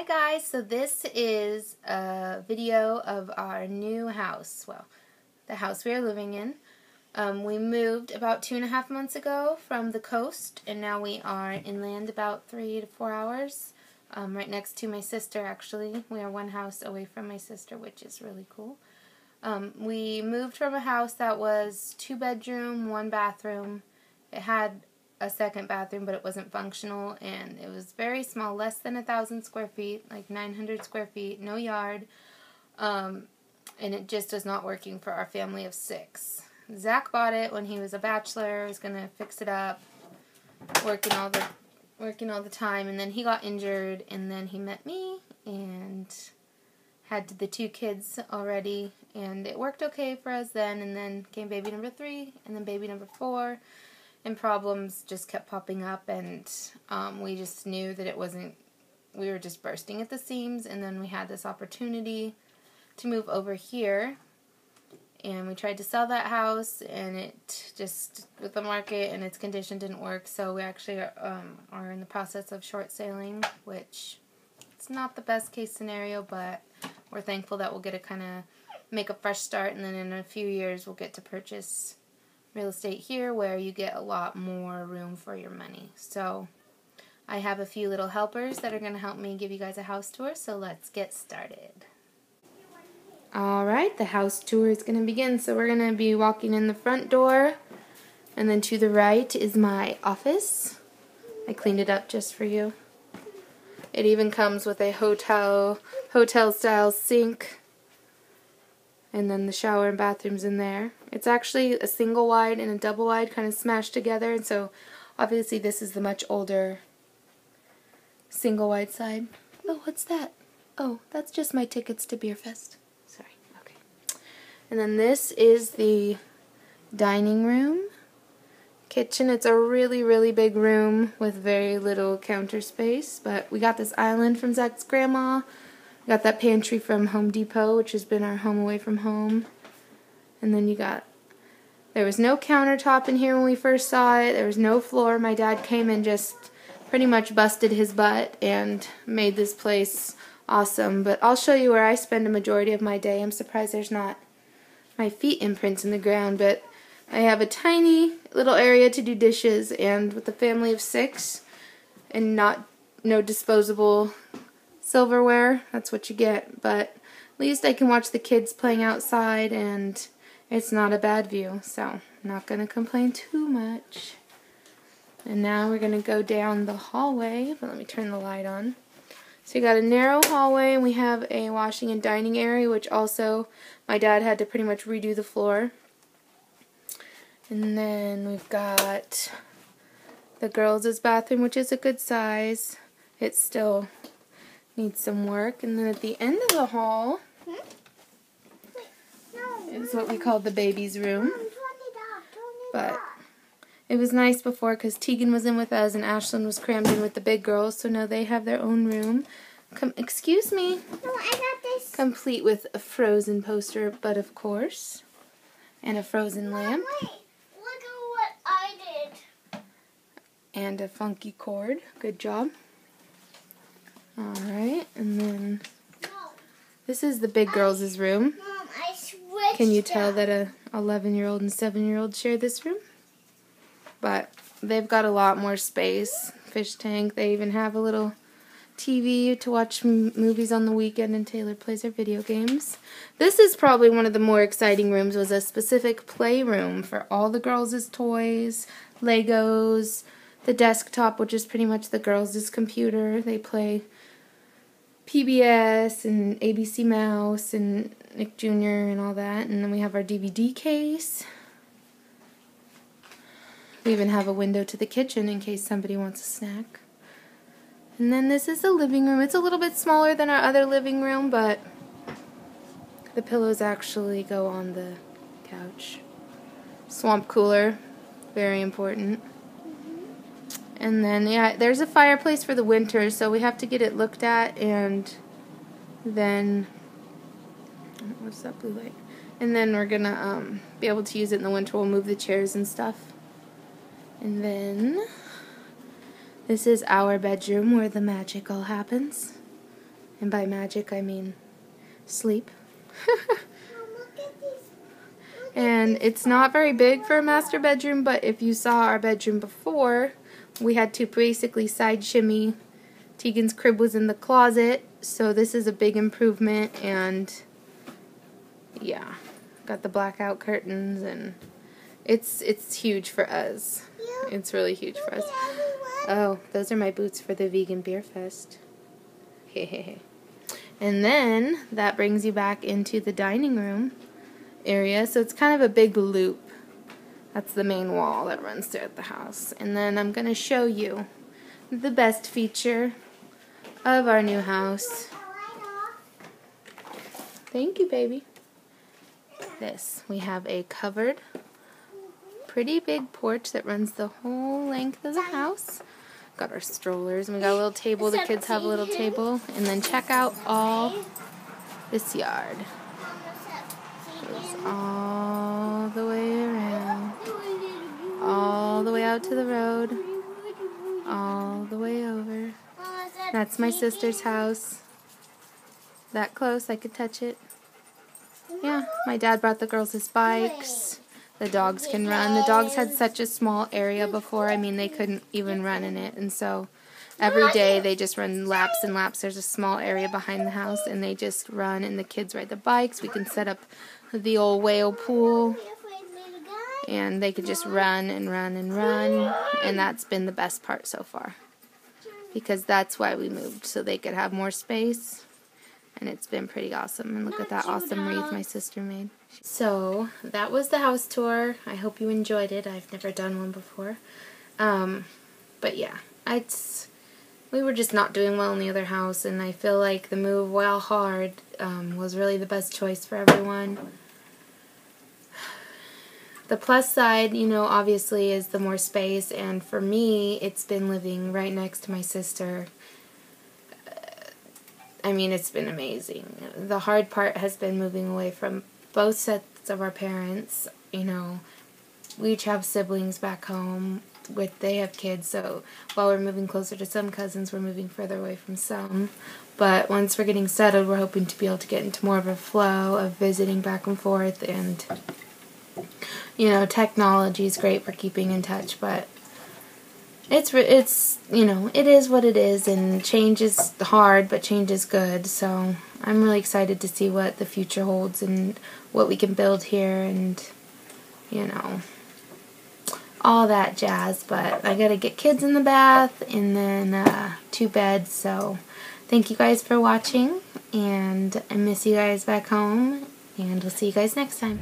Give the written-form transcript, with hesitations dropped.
Hi guys, so this is a video of our new house, well, the house we are living in. We moved about 2.5 months ago from the coast, and now we are inland about 3 to 4 hours, right next to my sister actually. We are one house away from my sister, which is really cool. We moved from a house that was 2-bedroom, 1-bathroom. It had a second bathroom, but it wasn't functional, and it was very small, less than 1,000 square feet, like 900 square feet, no yard, and it just was not working for our family of 6. Zach bought it when he was a bachelor, was going to fix it up, working all the time, and then he got injured, and then he met me, and had the 2 kids already, and it worked okay for us then, and then came baby number 3, and then baby number 4, and problems just kept popping up, and we just knew that we were just bursting at the seams, and then we had this opportunity to move over here, and we tried to sell that house, and it just, with the market and its condition, didn't work, so we actually are in the process of short selling, which it's not the best case scenario, but we're thankful that we'll get to kind of make a fresh start, and then in a few years we'll get to purchase real estate here where you get a lot more room for your money. So I have a few little helpers that are going to help me give you guys a house tour, so let's get started. Alright, the house tour is going to begin. So we're going to be walking in the front door, and then to the right is my office. I cleaned it up just for you. It even comes with a hotel style sink, and then the shower and bathroom's in there. It's actually a single wide and a double wide kind of smashed together, and so obviously this is the much older single wide side. Oh, what's that? Oh, that's just my tickets to Beer Fest. Sorry, okay. And then this is the dining room. Kitchen, it's a really, really big room with very little counter space, but we got this island from Zach's grandma. We got that pantry from Home Depot, which has been our home away from home. And then there was no countertop in here when we first saw it. There was no floor. My dad came and just pretty much busted his butt and made this place awesome. But I'll show you where I spend a majority of my day. I'm surprised there's not my feet imprints in the ground, but I have a tiny little area to do dishes, and with a family of 6 and no disposable silverware, that's what you get, but at least I can watch the kids playing outside, and it's not a bad view, so I'm not going to complain too much. And now we're going to go down the hallway, but let me turn the light on. So we got a narrow hallway, and we have a washing and dining area, which also my dad had to pretty much redo the floor. And then we've got the girls' bathroom, which is a good size. It still needs some work. And then at the end of the hall is what we call the baby's room. But it was nice before because Tegan was in with us and Ashlyn was crammed in with the big girls, so now they have their own room. Excuse me. No, I got this. Complete with a Frozen poster, but of course, and a Frozen lamp. Wait, look at what I did. And a funky cord. Good job. Alright, and then this is the big girls' room. Mom, I switched. Can you tell that a 11-year-old and 7-year-old share this room? But they've got a lot more space. Fish tank. They even have a little TV to watch movies on the weekend, and Taylor plays her video games. This is probably one of the more exciting rooms. Was a specific playroom for all the girls' toys, Legos, the desktop, which is pretty much the girls' computer. They play PBS and ABC Mouse and Nick Jr. and all that. And then we have our DVD case. We even have a window to the kitchen in case somebody wants a snack. And then this is the living room. It's a little bit smaller than our other living room, but the pillows actually go on the couch. Swamp cooler, very important. And then, yeah, there's a fireplace for the winter, so we have to get it looked at, and then, what's that blue light? And then we're going to be able to use it in the winter. We'll move the chairs and stuff. And then This is our bedroom where the magic all happens. And by magic, I mean sleep. And it's not very big for a master bedroom, but if you saw our bedroom before, we had to basically side shimmy. Tegan's crib was in the closet, so this is a big improvement, and yeah, got the blackout curtains, and it's huge for us. It's really huge for us. Oh, those are my boots for the Vegan Beer Fest. And then that brings you back into the dining room area, so it's kind of a big loop. That's the main wall that runs throughout the house. And then I'm going to show you the best feature of our new house. Thank you, baby. This. We have a covered, pretty big porch that runs the whole length of the house. Got our strollers, and we got a little table. The kids have a little table. And then check out all this yard. Goes all the way around, all the way out to the road, all the way over. That's my sister's house. That close, I could touch it. Yeah, my dad brought the girls his bikes. The dogs can run. The dogs had such a small area before. I mean, they couldn't even run in it. And so every day they just run laps and laps. There's a small area behind the house, and they just run, and the kids ride the bikes. We can set up the old whale pool, and they could just run and run and run. And that's been the best part so far, because that's why we moved, so they could have more space. And it's been pretty awesome. And look at that awesome wreath my sister made. So that was the house tour. I hope you enjoyed it. I've never done one before. But yeah, we were just not doing well in the other house, and I feel like the move, while hard, was really the best choice for everyone. The plus side, you know, obviously is the more space, and for me, it's been living right next to my sister. I mean, it's been amazing. The hard part has been moving away from both sets of our parents. You know, we each have siblings back home. They have kids, so while we're moving closer to some cousins, we're moving further away from some. But once we're getting settled, we're hoping to be able to get into more of a flow of visiting back and forth. And, you know, technology is great for keeping in touch, but it's you know, it is what it is, and change is hard, but change is good. So I'm really excited to see what the future holds and what we can build here, and, you know, all that jazz. But I gotta get kids in the bath and then to bed. So thank you guys for watching, and I miss you guys back home, and we'll see you guys next time.